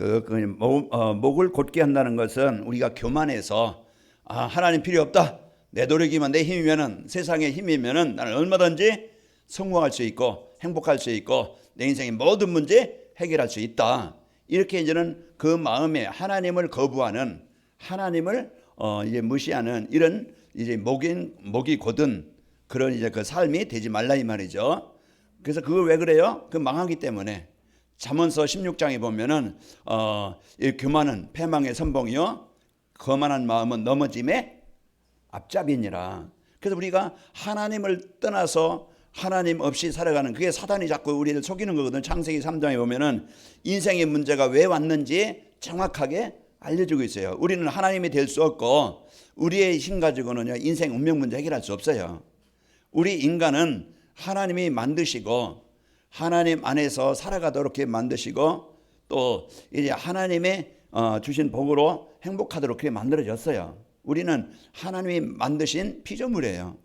목을 곧게 한다는 것은 우리가 교만해서 하나님 필요 없다, 내 노력이면 내 힘이면은 세상의 힘이면은 나는 얼마든지 성공할 수 있고 행복할 수 있고 내 인생의 모든 문제 해결할 수 있다, 이렇게 이제는 그 마음에 하나님을 거부하는, 하나님을 이제 무시하는 이런 이제 목이 곧은 그런 이제 그 삶이 되지 말라 이 말이죠. 그래서 그걸 왜 그래요? 그 망하기 때문에. 잠언서 16장에 보면은 이 교만은 패망의 선봉이요 거만한 마음은 넘어짐의 앞잡이니라. 그래서 우리가 하나님을 떠나서 하나님 없이 살아가는, 그게 사단이 자꾸 우리를 속이는 거거든. 창세기 3장에 보면은 인생의 문제가 왜 왔는지 정확하게 알려주고 있어요. 우리는 하나님이 될 수 없고 우리의 힘 가지고는요 인생 운명 문제 해결할 수 없어요. 우리 인간은 하나님이 만드시고 하나님 안에서 살아가도록 이렇게 만드시고 또 이제 하나님의 주신 복으로 행복하도록 그렇게 만들어졌어요. 우리는 하나님이 만드신 피조물이에요.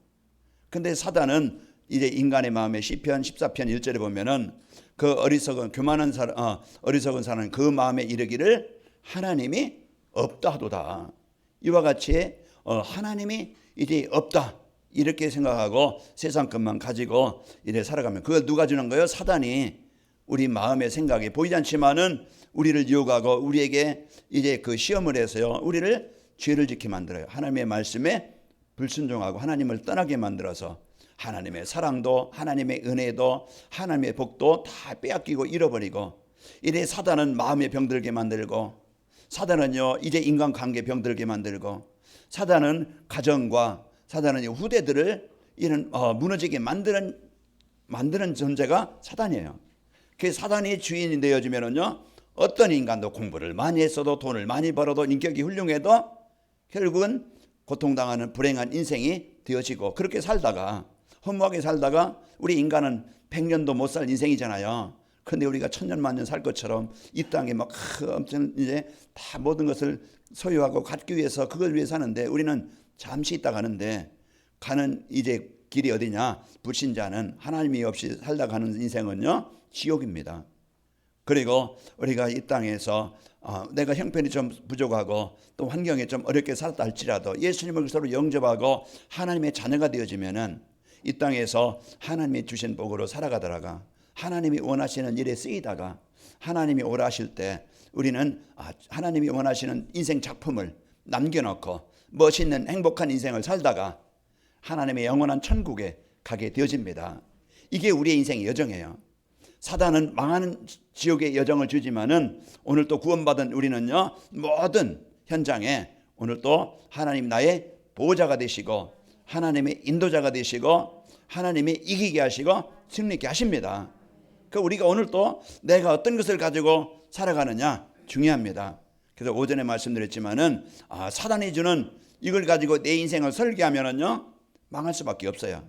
근데 사단은 이제 인간의 마음에 시편 14편 1절에 보면은 그 어리석은 교만한 사람, 어리석은 사람은 그 마음에 이르기를 하나님이 없다 하도다. 이와 같이 하나님이 이제 없다 이렇게 생각하고 세상 것만 가지고 이래 살아가면, 그걸 누가 주는 거예요? 사단이 우리 마음의 생각이 보이지 않지만은 우리를 유혹하고 우리에게 이제 그 시험을 해서요 우리를 죄를 짓게 만들어요. 하나님의 말씀에 불순종하고 하나님을 떠나게 만들어서 하나님의 사랑도 하나님의 은혜도 하나님의 복도 다 빼앗기고 잃어버리고, 이래 사단은 마음에 병들게 만들고, 사단은요 이제 인간관계 병들게 만들고, 사단은 가정과 사단은 후대들을 이런 무너지게 만드는 존재가 사단이에요. 그 사단이 주인이 되어지면은요 어떤 인간도 공부를 많이 했어도 돈을 많이 벌어도 인격이 훌륭해도 결국은 고통당하는 불행한 인생이 되어지고, 그렇게 살다가 허무하게 살다가 우리 인간은 100년도 못 살 인생이잖아요. 그런데 우리가 천년 만년 살 것처럼 이 땅에 막 엄청 이제 다 모든 것을 소유하고 갖기 위해서 그걸 위해 사는데, 우리는 잠시 있다 가는데 가는 이제 길이 어디냐? 불신자는 하나님이 없이 살다 가는 인생은요 지옥입니다. 그리고 우리가 이 땅에서 내가 형편이 좀 부족하고 또 환경에 좀 어렵게 살았다 할지라도 예수님을 서로 영접하고 하나님의 자녀가 되어지면은 이 땅에서 하나님이 주신 복으로 살아가다가 하나님이 원하시는 일에 쓰이다가 하나님이 오라 하실 때 우리는 하나님이 원하시는 인생 작품을 남겨놓고 멋있는 행복한 인생을 살다가 하나님의 영원한 천국에 가게 되어집니다. 이게 우리의 인생의 여정이에요. 사단은 망하는 지옥의 여정을 주지만은 오늘 또 구원받은 우리는요 모든 현장에 오늘 또 하나님 나의 보호자가 되시고 하나님의 인도자가 되시고 하나님이 이기게 하시고 승리케 하십니다. 그 우리가 오늘 또 내가 어떤 것을 가지고 살아가느냐 중요합니다. 그래서 오전에 말씀드렸지만은 사단이 주는 이걸 가지고 내 인생을 설계하면은요 망할 수밖에 없어요.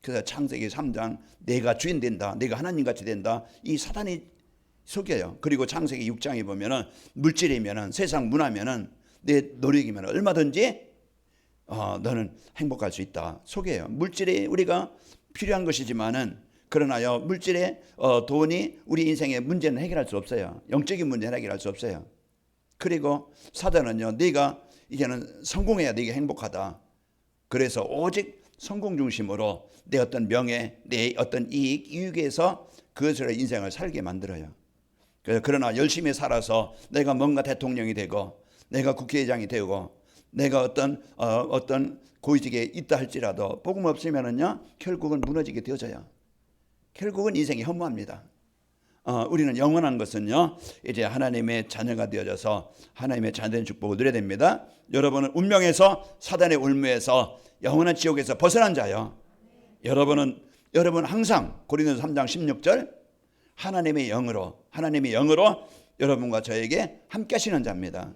그래서 창세기 3장 내가 주인 된다, 내가 하나님같이 된다, 이 사단이 속여요. 그리고 창세기 6장에 보면은 물질이면은 세상 문화면은 내 노력이면 얼마든지 너는 행복할 수 있다 속여요. 물질이 우리가 필요한 것이지만은 그러나요 물질의 돈이 우리 인생의 문제는 해결할 수 없어요. 영적인 문제는 해결할 수 없어요. 그리고 사단은요 네가 이제는 성공해야 네가 행복하다, 그래서 오직 성공 중심으로 내 어떤 명예, 내 어떤 이익에서 그것으로 인생을 살게 만들어요. 그러나 열심히 살아서 내가 뭔가 대통령이 되고 내가 국회의장이 되고 내가 어떤 고위직에 있다 할지라도 복음 없으면은요 결국은 무너지게 되어져요. 결국은 인생이 허무합니다. 우리는 영원한 것은요 이제 하나님의 자녀가 되어져서 하나님의 자녀된 축복을 누려야 됩니다. 여러분은 운명에서 사단의 올무에서 영원한 지옥에서 벗어난 자요. 여러분 항상 고린도서 3장 16절 하나님의 영으로 여러분과 저에게 함께 하시는 자입니다.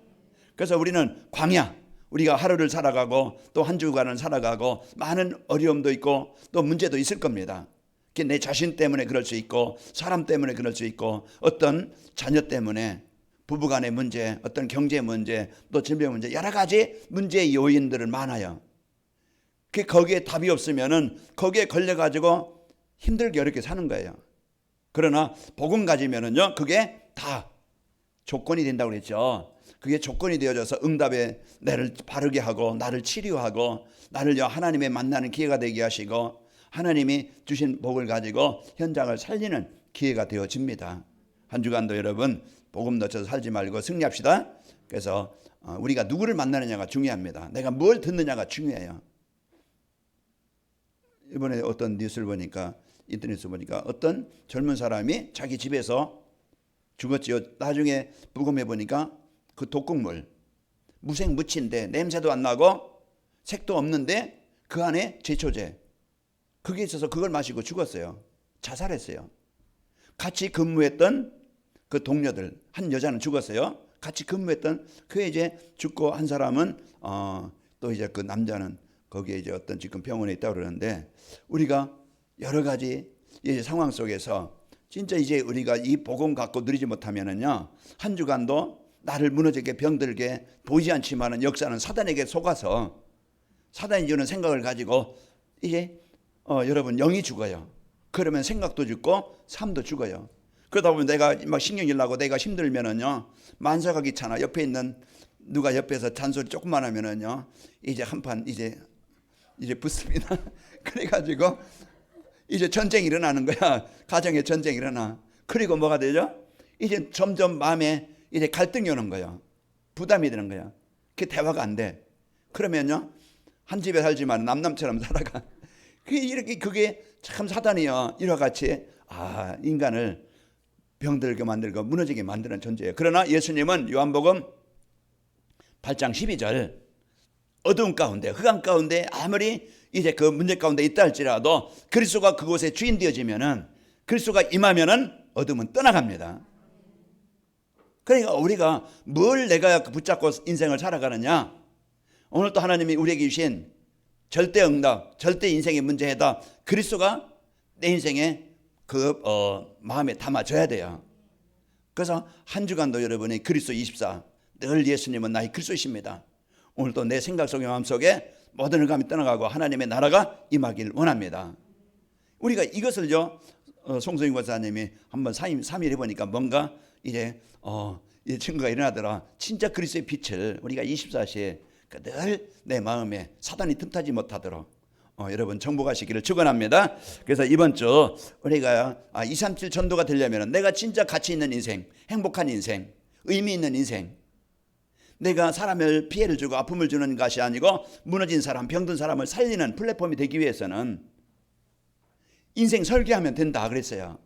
그래서 우리는 광야, 우리가 하루를 살아가고 또 한 주간을 살아가고 많은 어려움도 있고 또 문제도 있을 겁니다. 내 자신 때문에 그럴 수 있고 사람 때문에 그럴 수 있고 어떤 자녀 때문에 부부간의 문제, 어떤 경제 문제, 또 질병 문제, 여러 가지 문제의 요인들은 많아요. 거기에 답이 없으면은 거기에 걸려가지고 힘들게 어렵게 사는 거예요. 그러나 복음 가지면은요 그게 다 조건이 된다고 그랬죠. 그게 조건이 되어져서 응답에 나를 바르게 하고 나를 치료하고 나를 하나님의 만나는 기회가 되게 하시고 하나님이 주신 복을 가지고 현장을 살리는 기회가 되어집니다. 한 주간도 여러분 복음 놓쳐서 살지 말고 승리합시다. 그래서 우리가 누구를 만나느냐가 중요합니다. 내가 뭘 듣느냐가 중요해요. 이번에 어떤 뉴스를 보니까 인터넷에서 보니까 어떤 젊은 사람이 자기 집에서 죽었지요. 나중에 부검해 보니까 그 독극물 무색무취인데 냄새도 안 나고 색도 없는데 그 안에 제초제 그게 있어서 그걸 마시고 죽었어요. 자살했어요. 같이 근무했던 그 동료들 한 여자는 죽었어요. 같이 근무했던 그게 이제 죽고 한 사람은 또 이제 그 남자는 거기에 이제 어떤 지금 병원에 있다고 그러는데 우리가 여러 가지 이제 상황 속에서 진짜 이제 우리가 이 복음 갖고 누리지 못하면은요 한 주간도 나를 무너지게 병들게 보이지 않지만은 역사는 사단에게 속아서 사단이 주는 생각을 가지고 이제 여러분 영이 죽어요. 그러면 생각도 죽고 삶도 죽어요. 그러다 보면 내가 막 신경질 나고 내가 힘들면은요 만사가 귀찮아. 옆에 있는 누가 옆에서 잔소리 조금만 하면은요 이제 한판 이제 붙습니다. 그래가지고 이제 전쟁이 일어나는 거야. 가정에 전쟁이 일어나. 그리고 뭐가 되죠? 이제 점점 마음에 이제 갈등이 오는 거예요. 부담이 되는 거야. 그게 대화가 안 돼. 그러면요 한 집에 살지만 남남처럼 살아가. 그게 참 사단이요. 이와 같이 인간을 병들게 만들고 무너지게 만드는 존재예요. 그러나 예수님은 요한복음 8장 12절 어두운 가운데 흑암 가운데 아무리 이제 그 문제 가운데 있다 할지라도 그리스도가 그곳에 주인 되어지면은 그리스도가 임하면은 어둠은 떠나갑니다. 그러니까 우리가 뭘 내가 붙잡고 인생을 살아가느냐. 오늘 또 하나님이 우리에게 주신 절대 응답, 절대 인생의 문제 해답 그리스도가 내 인생에 그 마음에 담아져야 돼요. 그래서 한 주간도 여러분이 그리스도 24 늘 예수님은 나의 그리스도이십니다. 오늘도 내 생각 속에 마음 속에 모든 흑암이 떠나가고 하나님의 나라가 임하길 원합니다. 우리가 이것을요 송성희 권사님이 한번 3일 해보니까 뭔가 이제 증거가 일어나더라. 진짜 그리스도의 빛을 우리가 24시에 늘 내 마음에 사단이 틈타지 못하도록 여러분 정복하시기를 축원합니다. 그래서 이번 주 우리가 237 전도가 되려면 내가 진짜 가치 있는 인생, 행복한 인생, 의미 있는 인생, 내가 사람을 피해를 주고 아픔을 주는 것이 아니고 무너진 사람, 병든 사람을 살리는 플랫폼이 되기 위해서는 인생 설계하면 된다 그랬어요.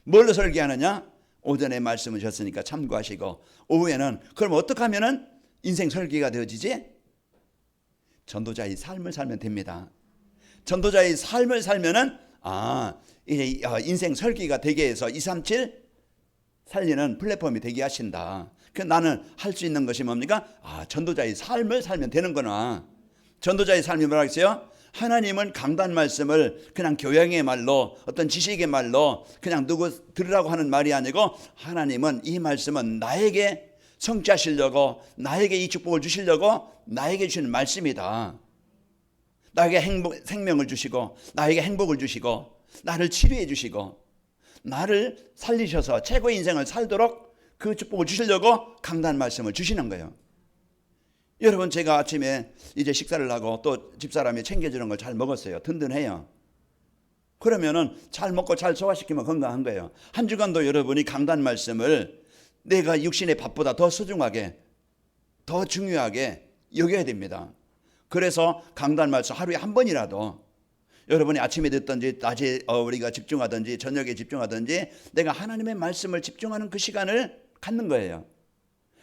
뭘로 설계하느냐? 오전에 말씀을 주셨으니까 참고하시고 오후에는 그럼 어떻게 하면은 인생 설계가 되어지지? 전도자의 삶을 살면 됩니다. 전도자의 삶을 살면은 이제 인생 설계가 되게 해서 237 살리는 플랫폼이 되게 하신다. 그래서 나는 할 수 있는 것이 뭡니까? 전도자의 삶을 살면 되는구나. 전도자의 삶이 뭐라고 했어요? 하나님은 강단 말씀을 그냥 교양의 말로 어떤 지식의 말로 그냥 누구 들으라고 하는 말이 아니고 하나님은 이 말씀은 나에게 성취하시려고 나에게 이 축복을 주시려고 나에게 주시는 말씀이다. 나에게 생명을 주시고 나에게 행복을 주시고 나를 치료해 주시고 나를 살리셔서 최고의 인생을 살도록 그 축복을 주시려고 강단 말씀을 주시는 거예요. 여러분 제가 아침에 이제 식사를 하고 또 집사람이 챙겨주는 걸 잘 먹었어요. 든든해요. 그러면은 잘 먹고 잘 소화시키면 건강한 거예요. 한 주간도 여러분이 강단 말씀을 내가 육신의 밥보다 더 소중하게 더 중요하게 여겨야 됩니다. 그래서 강단 말씀 하루에 한 번이라도 여러분이 아침에 듣든지 낮에 우리가 집중하든지 저녁에 집중하든지 내가 하나님의 말씀을 집중하는 그 시간을 갖는 거예요.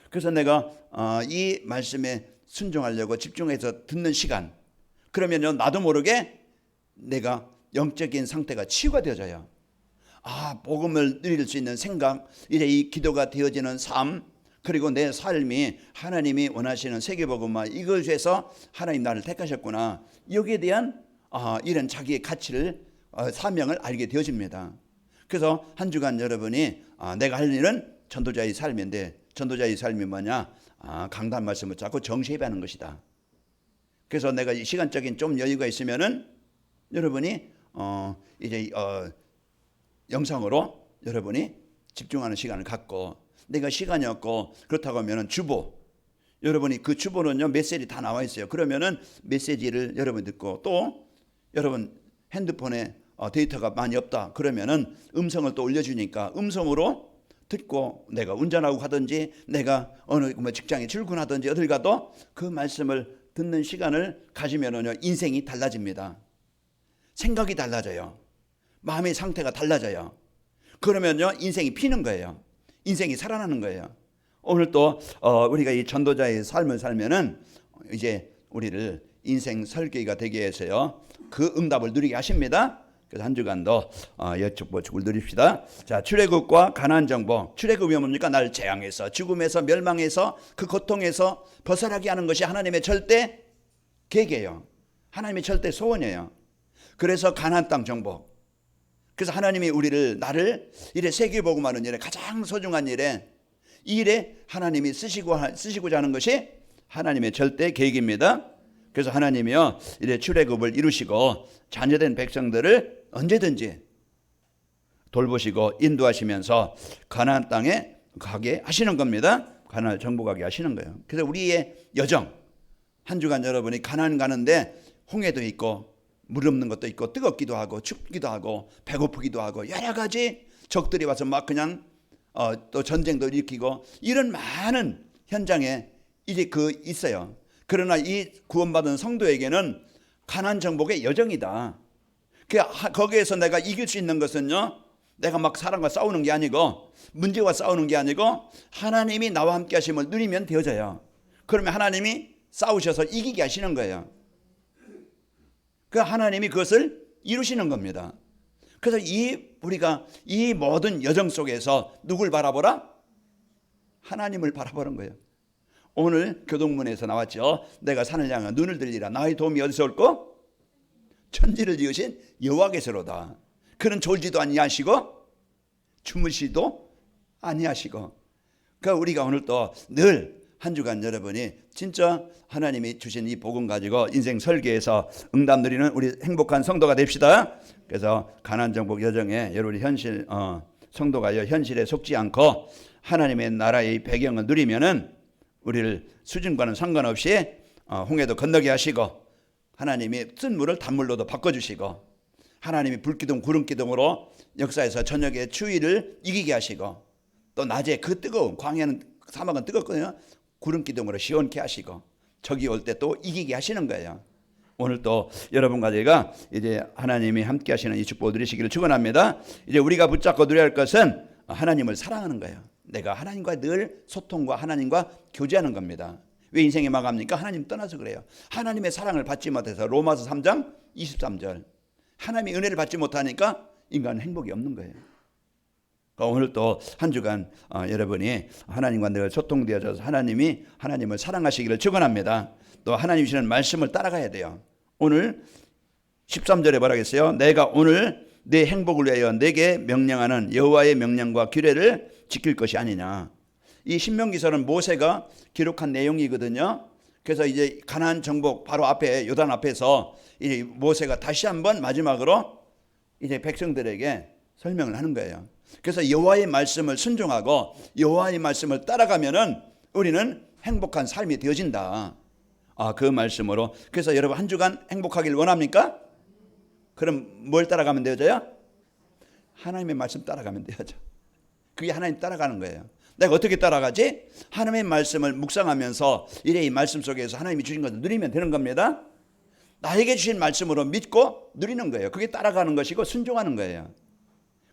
그래서 내가 이 말씀에 순종하려고 집중해서 듣는 시간 그러면 나도 모르게 내가 영적인 상태가 치유가 되어져요. 복음을 누릴 수 있는 생각 이제 이 기도가 되어지는 삶 그리고 내 삶이 하나님이 원하시는 세계복음화 이것에서 하나님 나를 택하셨구나. 여기에 대한 이런 자기의 가치를 사명을 알게 되어집니다. 그래서 한 주간 여러분이 내가 할 일은 전도자의 삶인데 전도자의 삶이 뭐냐? 강단 말씀을 자꾸 정시해하는 것이다. 그래서 내가 시간적인 좀 여유가 있으면은 여러분이 이제 영상으로 여러분이 집중하는 시간을 갖고 내가 시간이 없고 그렇다고 하면은 주보, 여러분이 그 주보는요 메시지 다 나와 있어요. 그러면은 메시지를 여러분 듣고, 또 여러분 핸드폰에 데이터가 많이 없다 그러면은 음성을 또 올려주니까 음성으로 듣고, 내가 운전하고 가든지 내가 어느 직장에 출근하든지 어딜 가도 그 말씀을 듣는 시간을 가지면은요 인생이 달라집니다. 생각이 달라져요. 마음의 상태가 달라져요. 그러면요 인생이 피는 거예요. 인생이 살아나는 거예요. 오늘 또 우리가 이 전도자의 삶을 살면은 이제 우리를 인생 설계가 되게 해서요 그 응답을 누리게 하십니다. 그래서 한 주간도 여축복을 누립시다. 자, 출애굽과 가나안 정복. 출애굽이 뭡니까? 나를 재앙에서, 죽음에서, 멸망에서, 그 고통에서 벗어나게 하는 것이 하나님의 절대 계획이에요. 하나님의 절대 소원이에요. 그래서 가나안 땅 정복. 그래서 하나님이 우리를, 나를 이래 세계복음하는 일에, 가장 소중한 일에, 이 일에 하나님이 쓰시고자 하는 것이 하나님의 절대 계획입니다. 그래서 하나님이요 이래 출애굽을 이루시고 자녀된 백성들을 언제든지 돌보시고 인도하시면서 가나안 땅에 가게 하시는 겁니다. 가나안을 정복하게 하시는 거예요. 그래서 우리의 여정, 한 주간 여러분이 가나안 가는데 홍해도 있고 물 없는 것도 있고 뜨겁기도 하고 춥기도 하고 배고프기도 하고 여러 가지 적들이 와서 막 그냥 또 전쟁도 일으키고 이런 많은 현장에 이제 있어요. 그러나 이 구원받은 성도에게는 가나안 정복의 여정이다. 거기에서 내가 이길 수 있는 것은요 내가 막 사람과 싸우는 게 아니고 문제와 싸우는 게 아니고 하나님이 나와 함께 하심을 누리면 되어져요. 그러면 하나님이 싸우셔서 이기게 하시는 거예요. 그 하나님이 그것을 이루시는 겁니다. 그래서 우리가 이 모든 여정 속에서 누굴 바라보라? 하나님을 바라보는 거예요. 오늘 교동문에서 나왔죠. 내가 산을 향해 눈을 들리라. 나의 도움이 어디서 올꼬? 천지를 지으신 여호와께서로다. 그는 졸지도 아니하시고 주무시도 아니하시고. 그러니까 우리가 오늘 또 늘 한 주간 여러분이 진짜 하나님이 주신 이 복음 가지고 인생 설계에서 응답 누리는 우리 행복한 성도가 됩시다. 그래서 가나안 정복 여정에 여러분이 현실 성도가 현실에 속지 않고 하나님의 나라의 배경을 누리면은 우리를 수준과는 상관없이 홍해도 건너게 하시고 하나님이 쓴 물을 단물로도 바꿔주시고 하나님이 불기둥 구름기둥으로 역사에서 저녁에 추위를 이기게 하시고 또 낮에 그 뜨거운 광야는 사막은 뜨겁거든요. 구름기둥으로 시원케 하시고 적이 올 때 또 이기게 하시는 거예요. 오늘 또 여러분과 제가 이제 하나님이 함께 하시는 이 축복을 누리시기를 축원합니다. 이제 우리가 붙잡고 누려야 할 것은 하나님을 사랑하는 거예요. 내가 하나님과 늘 소통과 하나님과 교제하는 겁니다. 왜 인생이 망합니까? 하나님 떠나서 그래요. 하나님의 사랑을 받지 못해서. 로마서 3장 23절. 하나님의 은혜를 받지 못하니까 인간은 행복이 없는 거예요. 오늘 또 한 주간 여러분이 하나님과 늘 소통되어져서 하나님을 사랑하시기를 축원합니다. 또 하나님 주시는 말씀을 따라가야 돼요. 오늘 13절에 뭐라 했어요? 내가 오늘 내 행복을 위하여 내게 명령하는 여호와의 명령과 규례를 지킬 것이 아니냐. 이 신명기서는 모세가 기록한 내용이거든요. 그래서 이제 가나안 정복 바로 앞에 요단 앞에서 이제 모세가 다시 한번 마지막으로 이제 백성들에게 설명을 하는 거예요. 그래서 여호와의 말씀을 순종하고 여호와의 말씀을 따라가면은 우리는 행복한 삶이 되어진다. 그 말씀으로. 그래서 여러분 한 주간 행복하길 원합니까? 그럼 뭘 따라가면 되어져요? 하나님의 말씀 따라가면 되어져. 그게 하나님 따라가는 거예요. 내가 어떻게 따라가지? 하나님의 말씀을 묵상하면서 이래 이 말씀 속에서 하나님이 주신 것을 누리면 되는 겁니다. 나에게 주신 말씀으로 믿고 누리는 거예요. 그게 따라가는 것이고 순종하는 거예요.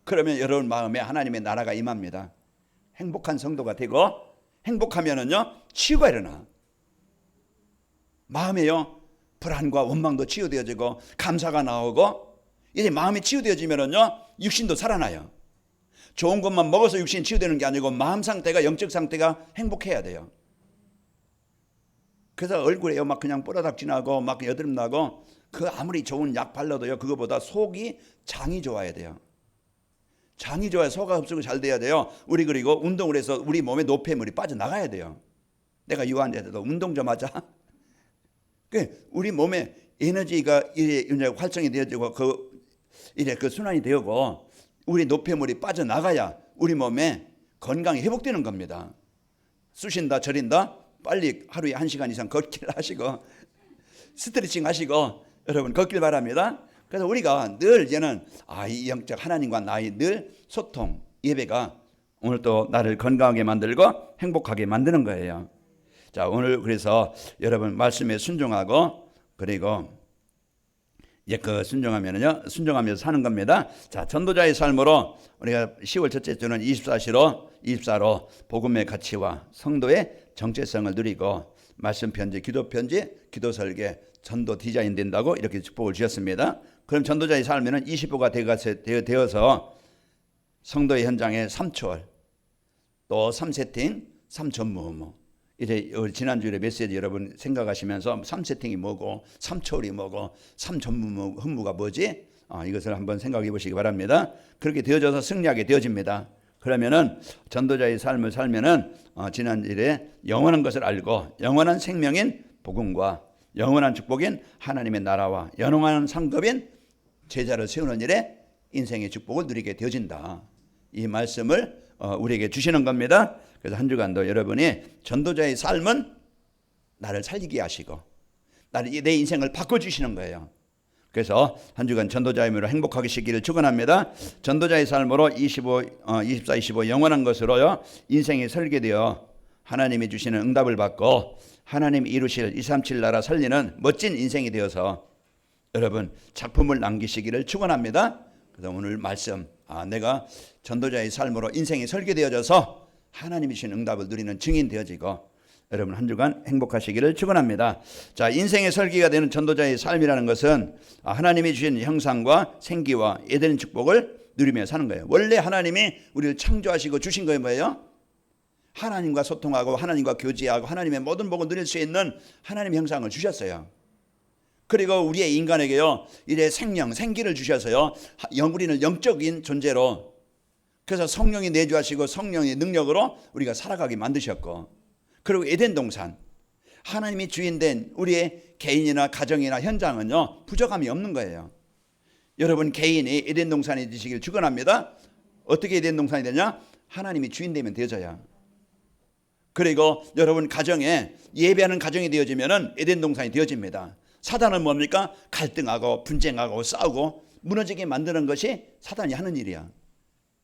그러면 여러분 마음에 하나님의 나라가 임합니다. 행복한 성도가 되고 행복하면은요 치유가 일어나. 마음에요 불안과 원망도 치유되어지고 감사가 나오고 이제 마음이 치유되어지면은요 육신도 살아나요. 좋은 것만 먹어서 육신이 치유되는 게 아니고 마음 상태가 영적 상태가 행복해야 돼요. 그래서 얼굴에요 막 그냥 뽀라닥 지나고 막 여드름 나고 그 아무리 좋은 약 발라도요 그거보다 속이 장이 좋아야 돼요. 장이 좋아야 소화 흡수가 잘 돼야 돼요. 우리 그리고 운동을 해서 우리 몸에 노폐물이 빠져나가야 돼요. 내가 유한데도 운동 좀 하자. 우리 몸에 에너지가 이래 활성이 되어지고 그 순환이 되고 우리 노폐물이 빠져나가야 우리 몸에 건강이 회복되는 겁니다. 쑤신다 저린다 빨리 하루에 1시간 이상 걷기를 하시고 스트레칭 하시고 여러분 걷길 바랍니다. 그래서 우리가 늘 이제는 이 영적 하나님과 나의 늘 소통 예배가 오늘 또 나를 건강하게 만들고 행복하게 만드는 거예요. 자, 오늘 그래서 여러분 말씀에 순종하고 그리고 순종하면서 사는 겁니다. 자, 전도자의 삶으로 우리가 10월 첫째 주는 24로 복음의 가치와 성도의 정체성을 누리고 말씀 편지, 기도 편지, 기도 설계, 전도 디자인 된다고 이렇게 축복을 주셨습니다. 그럼 전도자의 삶에는 20호가 되어서 성도의 현장에 3초월, 또 3세팅, 3전무. 이제 지난주에 메시지 여러분 생각하시면서 3세팅이 뭐고 3초월이 뭐고 3전무가 뭐지? 이것을 한번 생각해 보시기 바랍니다. 그렇게 되어져서 승리하게 되어집니다. 그러면은 전도자의 삶을 살면은 지난주에 영원한 것을 알고 영원한 생명인 복음과 영원한 축복인 하나님의 나라와 영원한 상급인 제자를 세우는 일에 인생의 축복을 누리게 되어진다. 이 말씀을 우리에게 주시는 겁니다. 그래서 한 주간도 여러분이 전도자의 삶은 나를 살리게 하시고 내 인생을 바꿔주시는 거예요. 그래서 한 주간 전도자의 의미로 행복하게 쉬기를 축원합니다. 전도자의 삶으로 24, 25 영원한 것으로요 인생이 설계되어 하나님이 주시는 응답을 받고 하나님이 이루실 237 나라 살리는 멋진 인생이 되어서 여러분 작품을 남기시기를 축원합니다. 그래서 오늘 말씀 내가 전도자의 삶으로 인생이 설계되어져서 하나님이 주신 응답을 누리는 증인 되어지고 여러분 한 주간 행복하시기를 축원합니다. 자, 인생의 설계가 되는 전도자의 삶이라는 것은 하나님이 주신 형상과 생기와 에덴 축복을 누리며 사는 거예요. 원래 하나님이 우리를 창조하시고 주신 거예요. 뭐예요? 하나님과 소통하고 하나님과 교제하고 하나님의 모든 복을 누릴 수 있는 하나님의 형상을 주셨어요. 그리고 우리의 인간에게요 이제 생기를 주셔서요 우리는 영적인 존재로 그래서 성령이 내주하시고 성령의 능력으로 우리가 살아가게 만드셨고 그리고 에덴 동산 하나님이 주인된 우리의 개인이나 가정이나 현장은요 부족함이 없는 거예요. 여러분 개인이 에덴 동산이 되시길 축원합니다. 어떻게 에덴 동산이 되냐? 하나님이 주인 되면 되어져요. 그리고 여러분 가정에 예배하는 가정이 되어지면은 에덴 동산이 되어집니다. 사단은 뭡니까? 갈등하고 분쟁하고 싸우고 무너지게 만드는 것이 사단이 하는 일이야.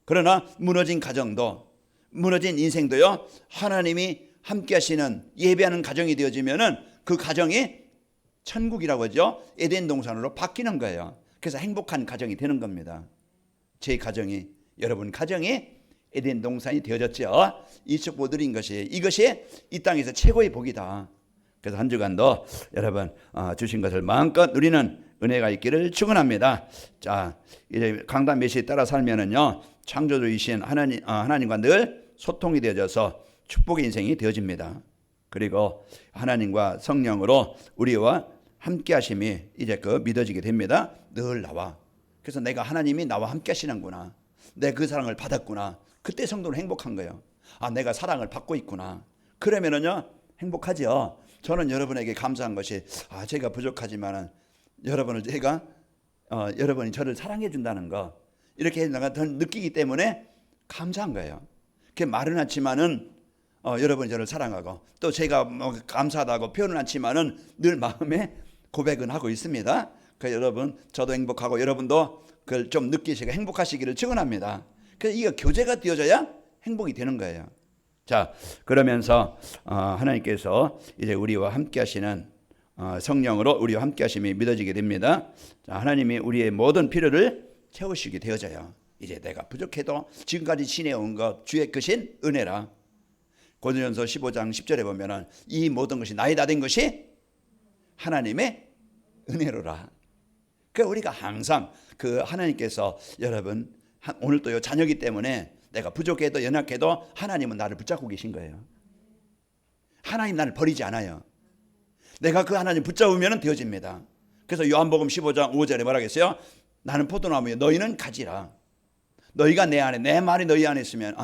그러나 무너진 가정도 무너진 인생도요 하나님이 함께 하시는 예배하는 가정이 되어지면은 그 가정이 천국이라고 하죠. 에덴 동산으로 바뀌는 거예요. 그래서 행복한 가정이 되는 겁니다. 제 가정이 여러분 가정이 에덴 동산이 되어졌죠. 이 축복 드린 것이 이것이 이 땅에서 최고의 복이다. 그래서 한 주간도 여러분 주신 것을 마음껏 누리는 은혜가 있기를 축원합니다. 자, 이제 강단 메시지에 따라 살면은요 창조주이신 하나님과 늘 소통이 되어져서 축복의 인생이 되어집니다. 그리고 하나님과 성령으로 우리와 함께 하심이 이제 믿어지게 됩니다. 늘 나와. 그래서 내가 하나님이 나와 함께 하시는구나. 내가 그 사랑을 받았구나. 그때 성도는 행복한 거예요. 내가 사랑을 받고 있구나. 그러면은요 행복하죠. 저는 여러분에게 감사한 것이 제가 부족하지만은 여러분이 저를 사랑해 준다는 거 이렇게 내가 더 느끼기 때문에 감사한 거예요. 그게 말은 않지만은 여러분이 저를 사랑하고 또 제가 감사하다고 표현은 않지만은 늘 마음에 고백은 하고 있습니다. 그래서 여러분 저도 행복하고 여러분도 그걸 좀 느끼시고 행복하시기를 축원합니다. 그래서 이거 교제가 되어져야 행복이 되는 거예요. 자, 그러면서 하나님께서 이제 우리와 함께 하시는 성령으로 우리와 함께 하심이 믿어지게 됩니다. 자, 하나님이 우리의 모든 필요를 채우시게 되어져요. 이제 내가 부족해도 지금까지 지내온 것 주의 크신 은혜라. 고린도전서 15장 10절에 보면은 이 모든 것이 나의 다 된 것이 하나님의 은혜로라. 그러니까 우리가 항상 그 하나님께서 여러분 오늘도요 자녀이기 때문에 내가 부족해도 연약해도 하나님은 나를 붙잡고 계신 거예요. 하나님 나를 버리지 않아요. 내가 그 하나님 붙잡으면 되어집니다. 그래서 요한복음 15장 5절에 뭐라 했어요? 나는 포도나무에 너희는 가지라. 너희가 내 안에 내 말이 너희 안에 있으면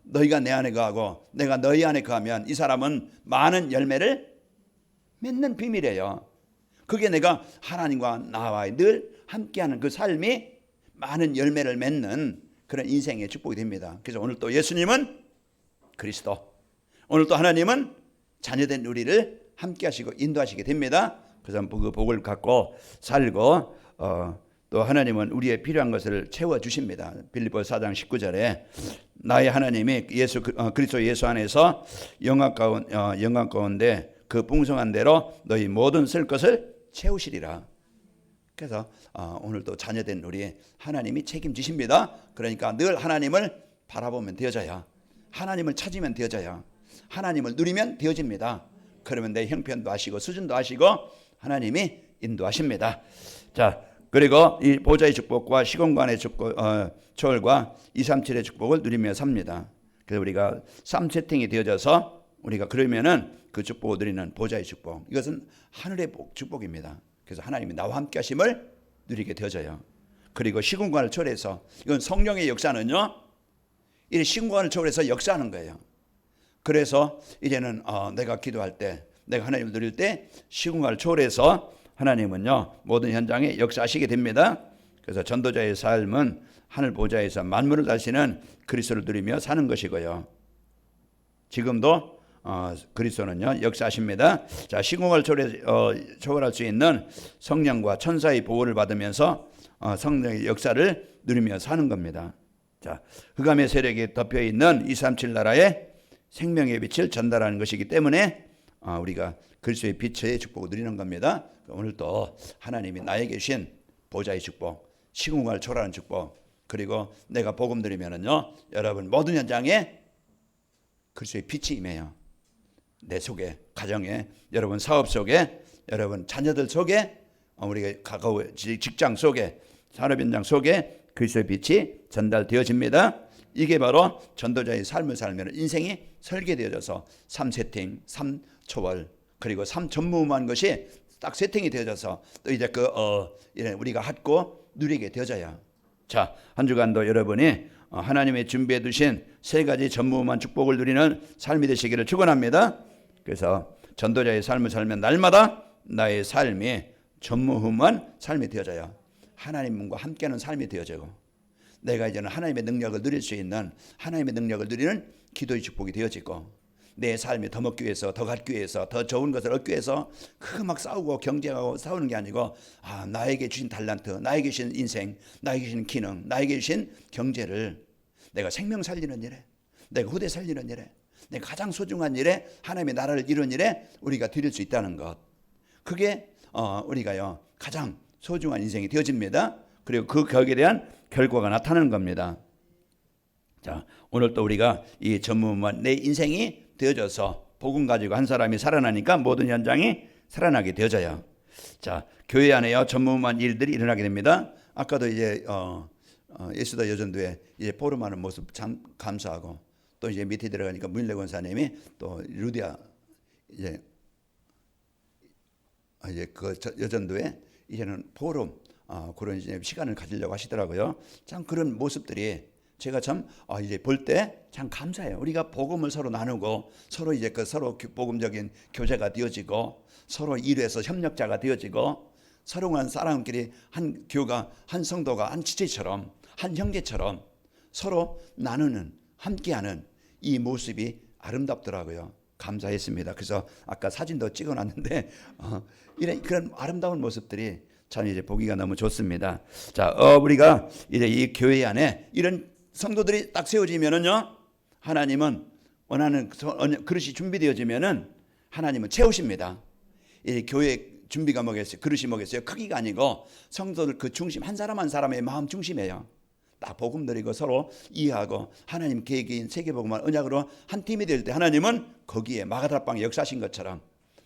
너희가 내 안에 거하고 내가 너희 안에 거하면 이 사람은 많은 열매를 맺는 비밀이에요. 그게 내가 하나님과 나와 늘 함께하는 그 삶이 많은 열매를 맺는 그런 인생의 축복이 됩니다. 그래서 오늘 또 예수님은 그리스도, 오늘 또 하나님은 자녀된 우리를 함께 하시고 인도하시게 됩니다. 그래서 그 복을 갖고 살고 또 하나님은 우리의 필요한 것을 채워주십니다. 빌립보서 4장 19절에 나의 하나님이 그리스도 예수 안에서 영광 가운데 그 풍성한 대로 너희 모든 쓸 것을 채우시리라. 그래서 오늘도 자녀된 우리 하나님이 책임지십니다. 그러니까 늘 하나님을 바라보면 되어져야, 하나님을 찾으면 되어져야, 하나님을 누리면 되어집니다. 그러면 내 형편도 하시고 수준도 하시고 하나님이 인도하십니다. 자, 그리고 이 보좌의 축복과 시공간의 축복, 초월과 237의 축복을 누리며 삽니다. 그래서 우리가 3세팅이 되어져서 우리가 그러면은 그 축복을 누리는 보좌의 축복, 이것은 하늘의 축복입니다. 그래서 하나님이 나와 함께 하심을 누리게 되어져요. 그리고 시공간을 초월해서, 이건 성령의 역사는요, 이 시공간을 초월해서 역사하는 거예요. 그래서 이제는 내가 기도할 때, 내가 하나님을 누릴 때 시공간을 초월해서 하나님은요 모든 현장에 역사하시게 됩니다. 그래서 전도자의 삶은 하늘 보좌에서 만물을 다스리는 그리스도를 누리며 사는 것이고요. 지금도 그리스도는요 역사하십니다. 자, 시공간을 초월할 수 있는 성령과 천사의 보호를 받으면서 성령의 역사를 누리며 사는 겁니다. 자, 흑암의 세력이 덮여 있는 237 나라에 생명의 빛을 전달하는 것이기 때문에 우리가 그리스도의 빛의 축복을 누리는 겁니다. 오늘도 하나님이 나에게 주신 보좌의 축복, 시공간을 초월하는 축복, 그리고 내가 복음 드리면은요 여러분 모든 현장에 그리스도의 빛이 임해요. 내 속에, 가정에, 여러분 사업 속에, 여러분 자녀들 속에, 우리가 가까운 직장 속에, 산업 현장 속에 그리스도의 빛이 전달되어집니다. 이게 바로 전도자의 삶을 살면 인생이 설계되어져서 3세팅, 3초월, 그리고 3전무후무한 것이 딱 세팅이 되어져서 또 이제 우리가 갖고 누리게 되어져요. 자, 한 주간도 여러분이 하나님의 준비해 두신 세 가지 전무후무한 축복을 누리는 삶이 되시기를 축원합니다. 그래서 전도자의 삶을 살면 날마다 나의 삶이 전무후무한 삶이 되어져요. 하나님과 함께하는 삶이 되어지고, 내가 이제는 하나님의 능력을 누릴 수 있는, 하나님의 능력을 누리는 기도의 축복이 되어지고, 내 삶이 더 먹기 위해서, 더 갖기 위해서, 더 좋은 것을 얻기 위해서 막 싸우고 경쟁하고 싸우는 게 아니고, 나에게 주신 달란트, 나에게 주신 인생, 나에게 주신 기능, 나에게 주신 경제를 내가 생명 살리는 일에, 내가 후대 살리는 일에, 내가 가장 소중한 일에, 하나님의 나라를 이루는 일에 우리가 드릴 수 있다는 것, 그게 우리가요 가장 소중한 인생이 되어집니다. 그리고 거기에 대한 결과가 나타나는 겁니다. 자, 오늘 또 우리가 이 전무후무한 내 인생이 되어져서 복음 가지고 한 사람이 살아나니까 모든 현장이 살아나게 되어져요. 자, 교회 안에요 전무후무한 일들이 일어나게 됩니다. 아까도 이제 예수다 여전도에 이제 포럼하는 모습 참 감사하고, 또 이제 밑에 들어가니까 문일래 권사님이 또 루디아 이제 그 여전도에 이제는 포럼 그런 이제 시간을 가지려고 하시더라고요. 참 그런 모습들이 제가 참 이제 볼 때 참 감사해요. 우리가 복음을 서로 나누고, 서로 이제 서로 복음적인 교제가 되어지고, 서로 일해서 협력자가 되어지고, 서로한 사람끼리 한 교가, 한 성도가 한 지체처럼, 한 형제처럼 서로 나누는, 함께하는 이 모습이 아름답더라고요. 감사했습니다. 그래서 아까 사진도 찍어놨는데 이런 그런 아름다운 모습들이 참 이제 보기가 너무 좋습니다. 자, 우리가 이제 이 교회 안에 이런 성도들이 딱 세워지면은요, 하나님은 원하는 그릇이 준비되어지면은 하나님은 채우십니다. 이 교회 준비가 뭐겠어요? 그릇이 뭐겠어요? 크기가 아니고 성도들 그 중심, 한 사람 한 사람의 마음 중심이에요. 딱 복음 드리고 서로 이해하고 하나님 계획인 세계복음을 언약으로 한 팀이 될 때 하나님은 거기에 마가다락방에 역사하신 것처럼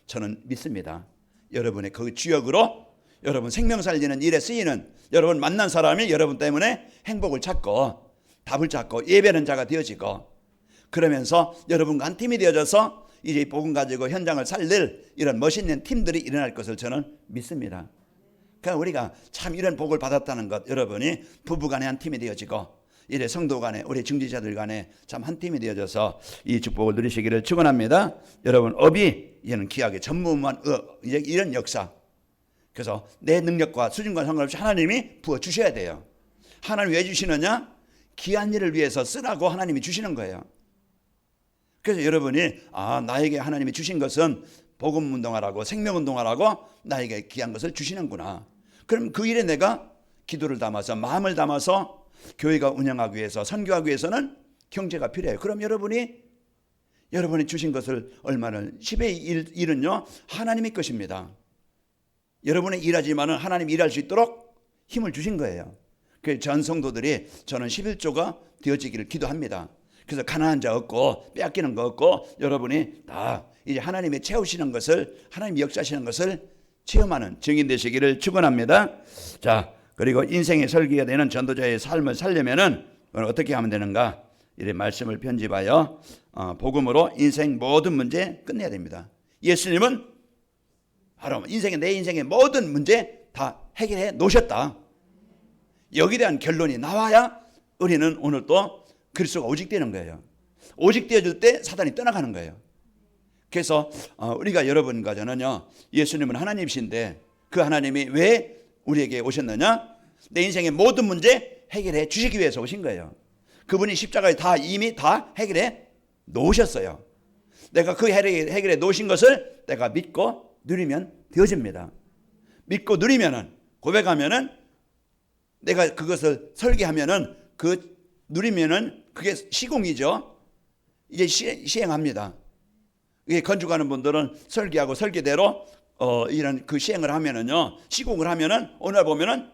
저는 믿습니다. 여러분의 그 주역으로 여러분 생명 살리는 일에 쓰이는, 여러분 만난 사람이 여러분 때문에 행복을 찾고 답을 찾고 예배하는 자가 되어지고, 그러면서 여러분과 한 팀이 되어져서 이제 복음 가지고 현장을 살릴 이런 멋있는 팀들이 일어날 것을 저는 믿습니다. 그러니까 우리가 참 이런 복을 받았다는 것, 여러분이 부부간에 한 팀이 되어지고, 이래 성도 간에, 우리 증지자들 간에 참 한 팀이 되어져서 이 축복을 누리시기를 축원합니다. 여러분 업이 이제는 귀하게 전무후무한 이제 이런 역사, 그래서 내 능력과 수준과 상관없이 하나님이 부어주셔야 돼요. 하나님 왜 주시느냐? 귀한 일을 위해서 쓰라고 하나님이 주시는 거예요. 그래서 여러분이 나에게 하나님이 주신 것은 복음운동하라고 생명운동하라고 나에게 귀한 것을 주시는구나. 그럼 그 일에 내가 기도를 담아서 마음을 담아서 교회가 운영하기 위해서 선교하기 위해서는 경제가 필요해요. 그럼 여러분이 주신 것을 얼마를 10의 1은요 하나님의 것입니다. 여러분이 일하지만은 하나님이 일할 수 있도록 힘을 주신 거예요. 그 전 성도들이 저는 11조가 되어지기를 기도합니다. 그래서 가난한 자 없고 빼앗기는 거 없고 여러분이 다 이제 하나님이 채우시는 것을 하나님이 역사하시는 것을 체험하는 증인 되시기를 축원합니다. 자, 그리고 인생의 설계가 되는 전도자의 삶을 살려면은 어떻게 하면 되는가? 이런 말씀을 편집하여 복음으로 인생 모든 문제 끝내야 됩니다. 예수님은 바로 내 인생의 모든 문제 다 해결해 놓으셨다. 여기에 대한 결론이 나와야 우리는 오늘 또 그리스도가 오직 되는 거예요. 오직 되어질 때 사단이 떠나가는 거예요. 그래서 우리가 여러분과 저는요 예수님은 하나님이신데 그 하나님이 왜 우리에게 오셨느냐? 내 인생의 모든 문제 해결해 주시기 위해서 오신 거예요. 그분이 십자가에 이미 다 해결해 놓으셨어요. 내가 그 해결해 놓으신 것을 내가 믿고 누리면 되어집니다. 믿고 누리면은 고백하면은 내가 그것을 설계하면은 누리면은 그게 시공이죠. 이제 시행합니다. 이게 건축하는 분들은 설계하고 설계대로 이런 그 시행을 하면은요, 시공을 하면은 어느 날 보면은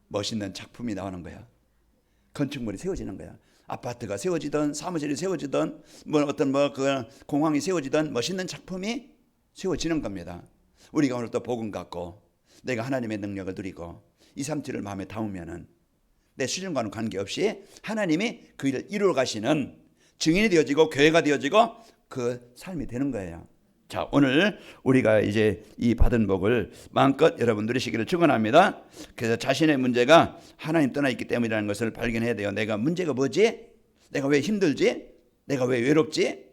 멋있는 작품이 나오는 거야. 건축물이 세워지는 거야. 아파트가 세워지든 사무실이 세워지든 어떤 그 공항이 세워지든 멋있는 작품이 세워지는 겁니다. 우리가 오늘 또 복음 갖고 내가 하나님의 능력을 누리고 2, 3주를 마음에 담으면은 내 수준과는 관계없이 하나님이 그 일을 이루어 가시는 증인이 되어지고 교회가 되어지고 그 삶이 되는 거예요. 자, 오늘 우리가 이제 이 받은 복을 마음껏 여러분 누리시기를 축원합니다. 그래서 자신의 문제가 하나님 떠나 있기 때문이라는 것을 발견해야 돼요. 내가 문제가 뭐지? 내가 왜 힘들지? 내가 왜 외롭지?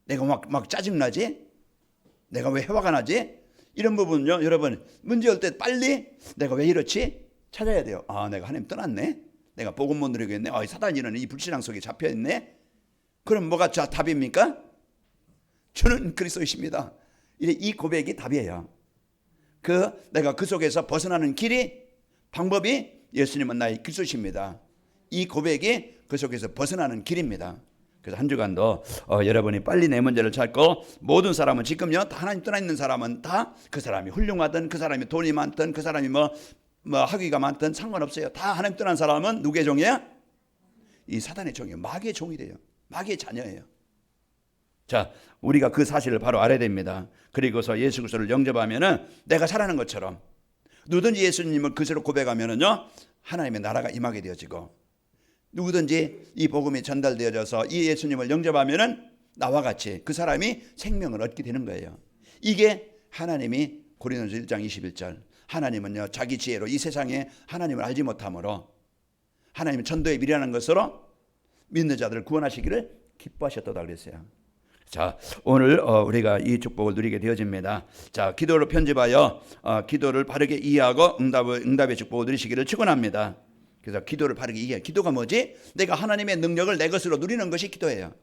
내가 막 짜증나지? 내가 왜 화가 나지? 이런 부분은요, 여러분 문제 올 때 빨리 내가 왜 이렇지? 찾아야 돼요. 내가 하나님 떠났네. 내가 복음 못 누리고 있네. 사단이 이런 이 불신앙 속에 잡혀 있네. 그럼 뭐가 답입니까? 주는 그리스도이십니다. 이 고백이 답이에요. 내가 그 속에서 벗어나는 방법이 예수님은 나의 그리스도이십니다. 이 고백이 그 속에서 벗어나는 길입니다. 그래서 한 주간도 여러분이 빨리 내 문제를 찾고 모든 사람은 지금요 다 하나님 떠나 있는 사람은 다 그 사람이 훌륭하든 그 사람이 돈이 많든 그 사람이 뭐 학위가 많든 상관없어요. 다 하나님 떠난 사람은 누구의 종이야? 이 사단의 종이에요. 마귀의 종이 돼요. 마귀의 자녀예요. 자, 우리가 그 사실을 바로 알아야 됩니다. 그리고서 예수 그리스도를 영접하면은 내가 살아는 것처럼 누구든지 예수님을 그리스도로 고백하면은요 하나님의 나라가 임하게 되어지고 누구든지 이 복음이 전달되어져서 이 예수님을 영접하면은 나와 같이 그 사람이 생명을 얻게 되는 거예요. 이게 하나님이 고린도서 1장 21절 하나님은요 자기 지혜로 이 세상에 하나님을 알지 못함으로 하나님은 전도에 미련한 것으로 믿는 자들을 구원하시기를 기뻐하셨다고 그랬어요. 자, 오늘 우리가 이 축복을 누리게 되어집니다. 자, 기도를 편집하여 기도를 바르게 이해하고 응답의 축복을 누리시기를 축원합니다. 그래서 기도를 바르게 이해해. 기도가 뭐지? 내가 하나님의 능력을 내 것으로 누리는 것이 기도예요.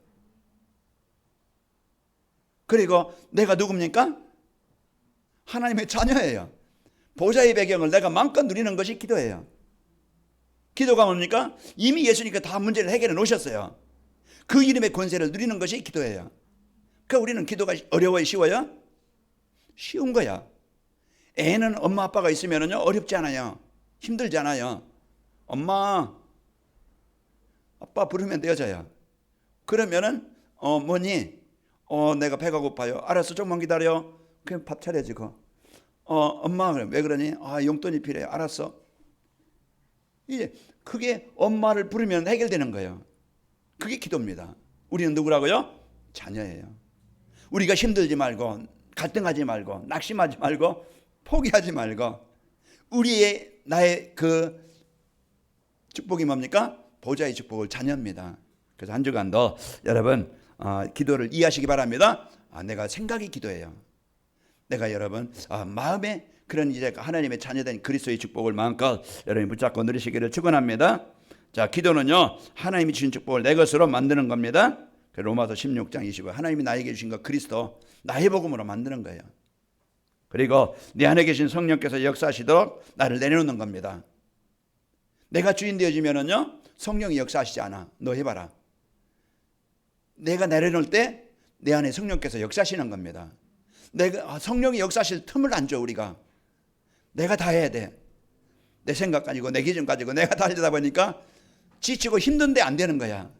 그리고 내가 누굽니까? 하나님의 자녀예요. 보좌의 배경을 내가 마음껏 누리는 것이 기도예요. 기도가 뭡니까? 이미 예수님께서 다 문제를 해결해 놓으셨어요. 그 이름의 권세를 누리는 것이 기도예요. 그러니까 우리는 기도가 어려워요? 쉬워요? 쉬운 거야. 애는 엄마 아빠가 있으면요 어렵지 않아요. 힘들지 않아요. 엄마 아빠 부르면 되어져요. 그러면은 뭐니? 내가 배가 고파요. 알았어, 조금만 기다려. 그냥 밥 차려지고. 엄마 왜 그러니? 용돈이 필요해. 알았어. 이제 그게 엄마를 부르면 해결되는 거예요. 그게 기도입니다. 우리는 누구라고요? 자녀예요. 우리가 힘들지 말고 갈등하지 말고 낙심하지 말고 포기하지 말고 나의 그 축복이 뭡니까? 보좌의 축복을 자녀입니다. 그래서 한 주간도 여러분 기도를 이해하시기 바랍니다. 내가 생각이 기도예요. 내가 여러분 마음에 그런 이제 하나님의 자녀된 그리스도의 축복을 마음껏 여러분이 붙잡고 누리시기를 축원합니다. 자, 기도는요 하나님이 주신 축복을 내 것으로 만드는 겁니다. 로마서 16장 25 하나님이 나에게 주신 것 그리스도 나의 복음으로 만드는 거예요. 그리고 내 안에 계신 성령께서 역사하시도록 나를 내려놓는 겁니다. 내가 주인 되어지면은요 성령이 역사하시지 않아. 너 해봐라. 내가 내려놓을 때 내 안에 성령께서 역사하시는 겁니다. 내가 성령이 역사하실 틈을 안 줘. 우리가 내가 다 해야 돼. 내 생각 가지고 내 기준 가지고 내가 다 하려다 보니까 지치고 힘든데 안 되는 거야.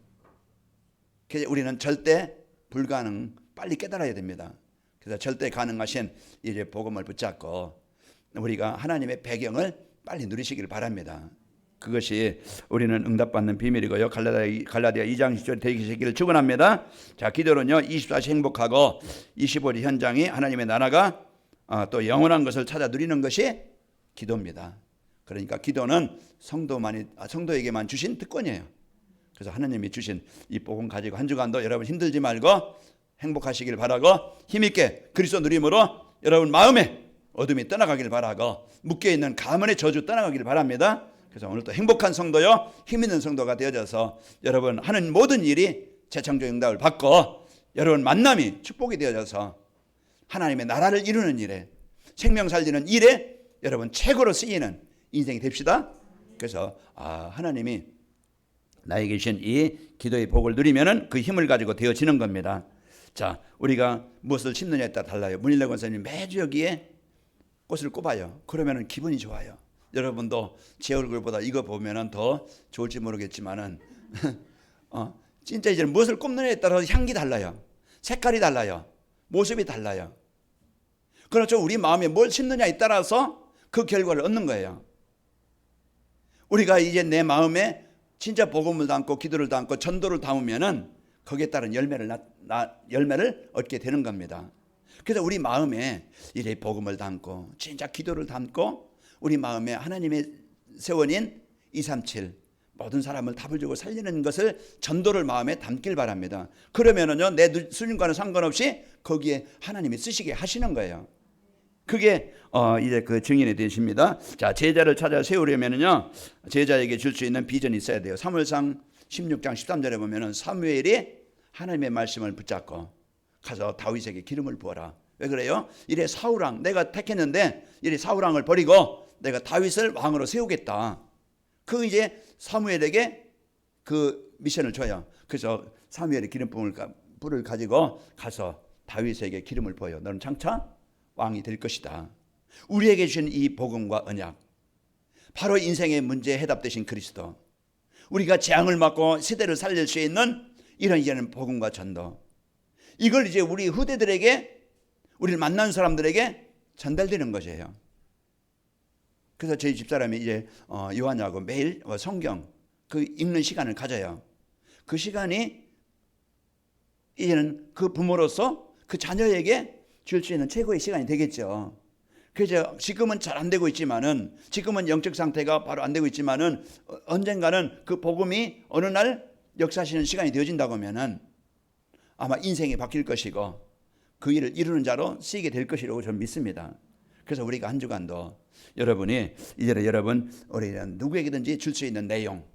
그래서 우리는 절대 불가능 빨리 깨달아야 됩니다. 그래서 절대 가능하신 이제 복음을 붙잡고 우리가 하나님의 배경을 빨리 누리시길 바랍니다. 그것이 우리는 응답받는 비밀이고요. 갈라디아 2장 10절에 되시기를 축원합니다. 자, 기도는요 24시 행복하고 25리 현장이 하나님의 나라가 또 영원한 것을 찾아 누리는 것이 기도입니다. 그러니까 기도는 성도에게만 주신 특권이에요. 그래서 하나님이 주신 이 복음 가지고 한 주간도 여러분 힘들지 말고 행복하시길 바라고 힘있게 그리스도 누림으로 여러분 마음에 어둠이 떠나가길 바라고 묶여있는 가문의 저주 떠나가길 바랍니다. 그래서 오늘도 행복한 성도요 힘있는 성도가 되어져서 여러분 하는 모든 일이 재창조 응답을 받고 여러분 만남이 축복이 되어져서 하나님의 나라를 이루는 일에 생명 살리는 일에 여러분 최고로 쓰이는 인생이 됩시다. 그래서 하나님이 나에게 주신 이 기도의 복을 누리면은 그 힘을 가지고 되어지는 겁니다. 자, 우리가 무엇을 심느냐에 따라 달라요. 문일래 권사님 매주 여기에 꽃을 꼽아요. 그러면은 기분이 좋아요. 여러분도 제 얼굴보다 이거 보면은 더 좋을지 모르겠지만은 진짜 이제 무엇을 꼽느냐에 따라 향기 달라요. 색깔이 달라요. 모습이 달라요. 그렇죠. 우리 마음에 뭘 심느냐에 따라서 그 결과를 얻는 거예요. 우리가 이제 내 마음에 진짜 복음을 담고 기도를 담고 전도를 담으면은 거기에 따른 열매를 얻게 되는 겁니다. 그래서 우리 마음에 이래 복음을 담고 진짜 기도를 담고 우리 마음에 하나님의 세원인 237 모든 사람을 답을 주고 살리는 것을 전도를 마음에 담길 바랍니다. 그러면은요 내 수준과는 상관없이 거기에 하나님이 쓰시게 하시는 거예요. 그게 이제 그 증인이 되십니다. 자, 제자를 찾아 세우려면은요 제자에게 줄 수 있는 비전이 있어야 돼요. 사무엘상 16장 13절에 보면은 사무엘이 하나님의 말씀을 붙잡고 가서 다윗에게 기름을 부어라. 왜 그래요? 이래 사울왕 내가 택했는데 이래 사울왕을 버리고 내가 다윗을 왕으로 세우겠다. 그 이제 사무엘에게 그 미션을 줘요. 그래서 사무엘이 불을 가지고 가서 다윗에게 기름을 부어요. 너는 장차 왕이 될 것이다. 우리에게 주신 이 복음과 언약, 바로 인생의 문제에 해답되신 그리스도, 우리가 재앙을 맞고 시대를 살릴 수 있는 이런 복음과 전도, 이걸 이제 우리 후대들에게 우리를 만난 사람들에게 전달되는 것이에요. 그래서 저희 집사람이 이제 요한하고 매일 성경 그 읽는 시간을 가져요. 그 시간이 이제는 그 부모로서 그 자녀에게 줄 수 있는 최고의 시간이 되겠죠. 그래서 지금은 잘 안 되고 있지만은 지금은 영적 상태가 바로 안 되고 있지만은 언젠가는 그 복음이 어느 날 역사하시는 시간이 되어진다고 하면은 아마 인생이 바뀔 것이고 그 일을 이루는 자로 쓰이게 될 것이라고 저는 믿습니다. 그래서 우리가 한 주간도 여러분이 이제는 여러분 우리는 누구에게든지 줄 수 있는 내용,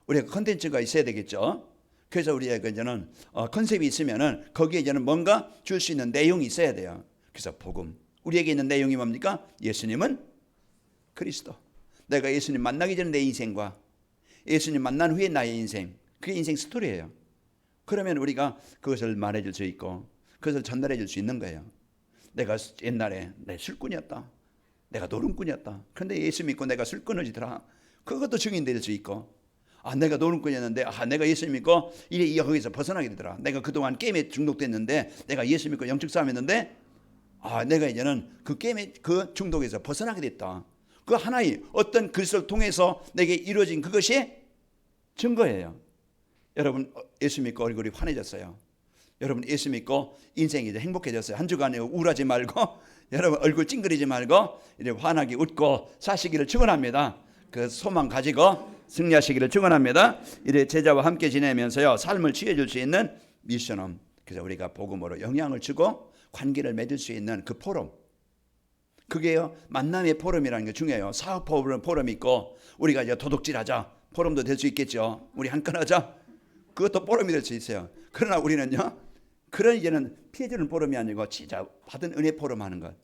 우리가 컨텐츠가 있어야 되겠죠. 그래서 우리에게 이제는 컨셉이 있으면은 거기에 이제는 뭔가 줄 수 있는 내용이 있어야 돼요. 그래서 복음, 우리에게 있는 내용이 뭡니까? 예수님은 그리스도. 내가 예수님 만나기 전에 내 인생과 예수님 만난 후에 나의 인생, 그게 인생 스토리예요. 그러면 우리가 그것을 말해줄 수 있고 그것을 전달해 줄 수 있는 거예요. 내가 옛날에 내 술꾼이었다. 내가 노름꾼이었다. 그런데 예수 믿고 내가 술 끊어지더라. 그것도 증인될 수 있고, 내가 노름꾼이었는데 내가 예수 믿고 이래 거기서 벗어나게 되더라. 내가 그동안 게임에 중독됐는데 내가 예수 믿고 영적 싸움했는데 내가 이제는 그 게임의 그 중독에서 벗어나게 됐다. 그 하나의 어떤 글을 통해서 내게 이루어진 그것이 증거예요. 여러분 예수 믿고 얼굴이 환해졌어요. 여러분 예수 믿고 인생이 이제 행복해졌어요. 한 주간에 우울하지 말고 여러분 얼굴 찡그리지 말고 이제 환하게 웃고 사시기를 축원합니다. 그 소망 가지고 승리하시기를 축원합니다. 이제 제자와 함께 지내면서요 삶을 취해줄 수 있는 미션홈, 그래서 우리가 복음으로 영향을 주고 관계를 맺을 수 있는 그 포럼, 그게요 만남의 포럼이라는 게 중요해요. 사업 포럼이 있고 우리가 이제 도둑질하자 포럼도 될 수 있겠죠. 우리 한 건 하자. 그것도 포럼이 될 수 있어요. 그러나 우리는요, 그런 이제는 피해주는 포럼이 아니고 진짜 받은 은혜 포럼 하는 것.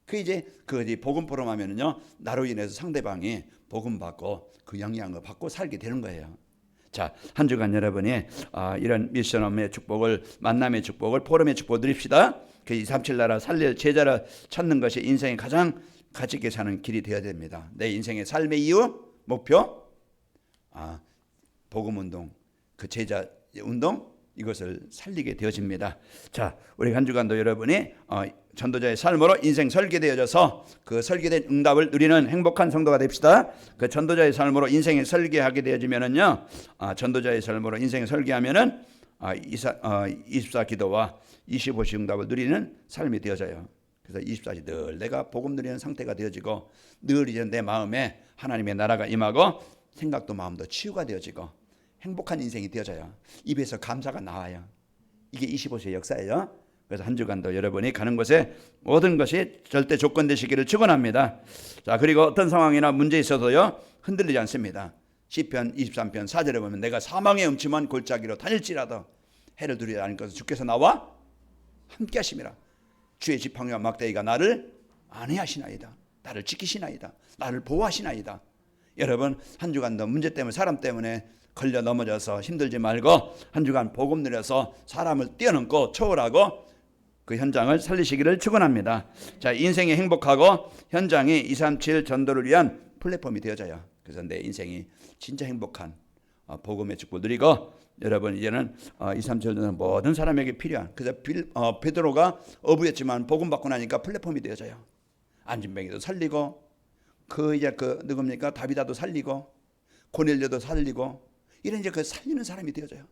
그 이제 복음 포럼 하면은요, 나로 인해서 상대방이 복음 받고 그 영향을 받고 살게 되는 거예요. 자, 한 주간 여러분이 이런 미션홈의 축복을, 만남의 축복을, 포럼의 축복을 누립시다. 그 237 나라 살릴 제자를 찾는 것이 인생의 가장 가치 있게 사는 길이 되어야 됩니다. 내 인생의 삶의 이유, 목표, 복음 운동, 그 제자 운동, 이것을 살리게 되어집니다. 자, 우리 한 주간도 여러분이 전도자의 삶으로 인생 설계되어져서 그 설계된 응답을 누리는 행복한 성도가 됩시다. 그 전도자의 삶으로 인생을 설계하게 되어지면은요, 전도자의 삶으로 인생을 설계하면은 24 기도와 25시 응답을 누리는 삶이 되어져요. 그래서 24시 늘 내가 복음 누리는 상태가 되어지고, 늘 이제 내 마음에 하나님의 나라가 임하고 생각도 마음도 치유가 되어지고 행복한 인생이 되어져요. 입에서 감사가 나와요. 이게 25세의 역사예요. 그래서 한 주간도 여러분이 가는 곳에 모든 것이 절대 조건 되시기를 축원합니다. 자, 그리고 어떤 상황이나 문제 있어도요, 흔들리지 않습니다. 시편 23편 4절에 보면 내가 사망의 음침한 골짜기로 다닐지라도 해를 두려워하지 않을 것은 주께서 나와 함께 하심이라. 주의 지팡이와 막대기가 나를 안위하시나이다. 나를 지키시나이다. 나를 보호하시나이다. 여러분, 한 주간도 문제 때문에, 사람 때문에 걸려 넘어져서 힘들지 말고 한 주간 복음 누려서 사람을 뛰어넘고 초월하고 그 현장을 살리시기를 축원합니다. 자, 인생이 행복하고 현장이 237 전도를 위한 플랫폼이 되어져요. 그래서 내 인생이 진짜 행복한 복음의 축복을 누리고, 여러분 이제는 237 전도는 모든 사람에게 필요한, 그래서 베드로가 어부였지만 복음 받고 나니까 플랫폼이 되어져요. 안진뱅이도 살리고, 누굽니까? 다비다도 살리고, 고넬료도 살리고, 이런 이제 그 살리는 사람이 되어져요.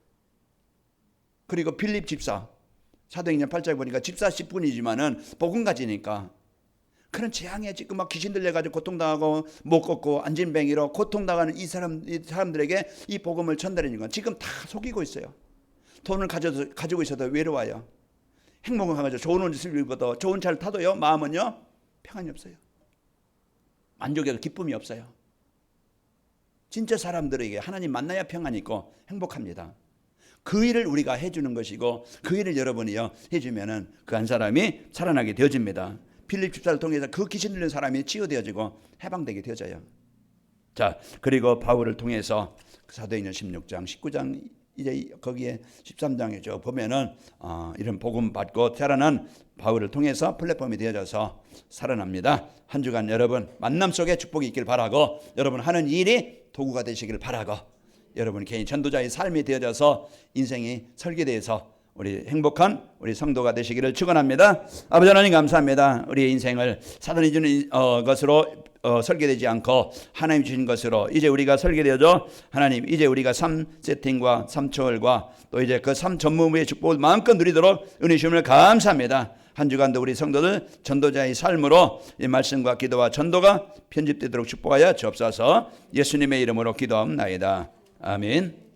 그리고 빌립 집사, 사도행전 8장에 보니까 집사 10분이지만은 복음 가지니까 그런 재앙에 지금 막 귀신 들려가지고 고통당하고 못 걷고 안진뱅이로 고통당하는 이 사람들에게 이 복음을 전달하니까 지금 다 속이고 있어요. 돈을 가지고 있어도 외로워요. 행복은 강하죠. 좋은 옷을 입어도, 좋은 차를 타도요, 마음은요 평안이 없어요. 만족해도 기쁨이 없어요. 진짜 사람들에게 하나님 만나야 평안이 있고 행복합니다. 그 일을 우리가 해주는 것이고, 그 일을 여러분이요 해주면은 그 한 사람이 살아나게 되어집니다. 필립 집사를 통해서 그 귀신 들린 사람이 치유되어지고 해방되게 되어져요. 자, 그리고 바울을 통해서 사도행전 16장, 19장, 이제 거기에 13장에 저 보면은 이런 복음 받고 자라난 바울을 통해서 플랫폼이 되어져서 살아납니다. 한 주간 여러분 만남 속에 축복이 있길 바라고, 여러분 하는 일이 도구가 되시길 바라고, 여러분 개인 전도자의 삶이 되어져서 인생이 설계되어서 우리 행복한 우리 성도가 되시기를 축원합니다. 아버지 하나님 감사합니다. 우리의 인생을 사단이 주는 것으로 설계되지 않고 하나님 주신 것으로 이제 우리가 설계되어져, 하나님 이제 우리가 삶 세팅과 삶 초월과 또 이제 그 삶 전무의 축복을 마음껏 누리도록 은혜 주심을 감사합니다. 한 주간도 우리 성도들 전도자의 삶으로 이 말씀과 기도와 전도가 편집되도록 축복하여 주옵소서. 예수님의 이름으로 기도하옵나이다. 아멘.